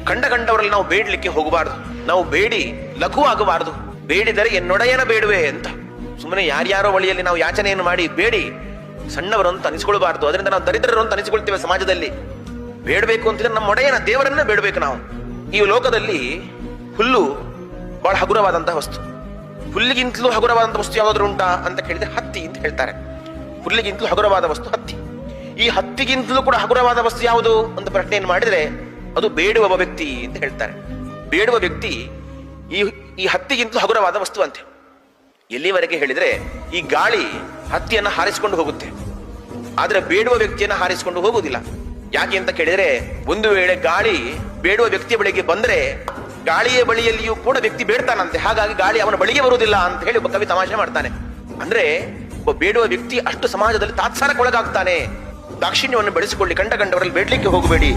ಕಂಡವರಲ್ಲಿ ನಾವು ಬೇಡಲಿಕ್ಕೆ ಹೋಗಬಾರದು. ನಾವು ಬೇಡಿ ಲಘು ಆಗಬಾರದು. ಬೇಡಿದರೆ ಎನ್ನೊಡೆಯನ ಬೇಡುವೆ ಅಂತ ಸುಮ್ಮನೆ ಯಾರ್ಯಾರೋ ಬಳಿಯಲ್ಲಿ ನಾವು ಯಾಚನೆಯನ್ನು ಮಾಡಿ ಬೇಡಿ ಸಣ್ಣವರು ಅಂತ ಅನಿಸ್ಕೊಳ್ಬಾರ್ದು. ಅದರಿಂದ ನಾವು ದರಿದ್ರರು ಅಂತ ಅನಿಸಿಕೊಳ್ತೇವೆ ಸಮಾಜದಲ್ಲಿ. ಬೇಡಬೇಕು ಅಂತಿದ್ರೆ ನಮ್ಮ ಒಡೆಯನ ದೇವರನ್ನ ಬೇಡಬೇಕು ನಾವು. ಈ ಲೋಕದಲ್ಲಿ ಹುಲ್ಲು ಬಹಳ ಹಗುರವಾದಂತಹ ವಸ್ತು. ಹುಲ್ಲಿಗಿಂತಲೂ ಹಗುರವಾದಂತಹ ವಸ್ತು ಯಾವ್ದಾದ್ರು ಉಂಟಾ ಅಂತ ಕೇಳಿದ್ರೆ ಹತ್ತಿ ಅಂತ ಹೇಳ್ತಾರೆ. ಹುಲ್ಲಿಗಿಂತಲೂ ಹಗುರವಾದ ವಸ್ತು ಹತ್ತಿ. ಈ ಹತ್ತಿಗಿಂತಲೂ ಕೂಡ ಹಗುರವಾದ ವಸ್ತು ಯಾವುದು ಅಂತ ಪ್ರಶ್ನೆಯನ್ನು ಮಾಡಿದ್ರೆ ಅದು ಬೇಡುವ ವ್ಯಕ್ತಿ ಅಂತ ಹೇಳ್ತಾರೆ. ಬೇಡುವ ವ್ಯಕ್ತಿ ಈ ಹತ್ತಿಗಿಂತಲೂ ಹಗುರವಾದ ವಸ್ತು ಅಂತೆ. ಎಲ್ಲಿವರೆಗೆ ಹೇಳಿದ್ರೆ ಈ ಗಾಳಿ ಹತ್ತಿಯನ್ನು ಹಾರಿಸಿಕೊಂಡು ಹೋಗುತ್ತೆ, ಆದ್ರೆ ಬೇಡುವ ವ್ಯಕ್ತಿಯನ್ನು ಹಾರಿಸಿಕೊಂಡು ಹೋಗುವುದಿಲ್ಲ. ಯಾಕೆ ಅಂತ ಕೇಳಿದ್ರೆ ಒಂದು ವೇಳೆ ಗಾಳಿ ಬೇಡುವ ವ್ಯಕ್ತಿಯ ಬಳಿಗೆ ಬಂದ್ರೆ ಗಾಳಿಯ ಬಳಿಯಲ್ಲಿಯೂ ಕೂಡ ವ್ಯಕ್ತಿ ಬೇಡ್ತಾನಂತೆ. ಹಾಗಾಗಿ ಗಾಳಿ ಅವನ ಬಳಿಗೆ ಬರುವುದಿಲ್ಲ ಅಂತ ಹೇಳಿ ಒಬ್ಬ ಕವಿ ತಮಾಷೆ ಮಾಡ್ತಾನೆ. ಅಂದ್ರೆ ಒಬ್ಬ ಬೇಡುವ ವ್ಯಕ್ತಿ ಅಷ್ಟು ಸಮಾಜದಲ್ಲಿ ತಾತ್ಸಾರಕ್ಕೊಳಗಾಗ್ತಾನೆ. ದಾಕ್ಷಿಣ್ಯವನ್ನು ಬೆಳೆಸಿಕೊಳ್ಳಿ, ಕಂಡವರಲ್ಲಿ ಬೇಡ್ಲಿಕ್ಕೆ ಹೋಗಬೇಡಿ.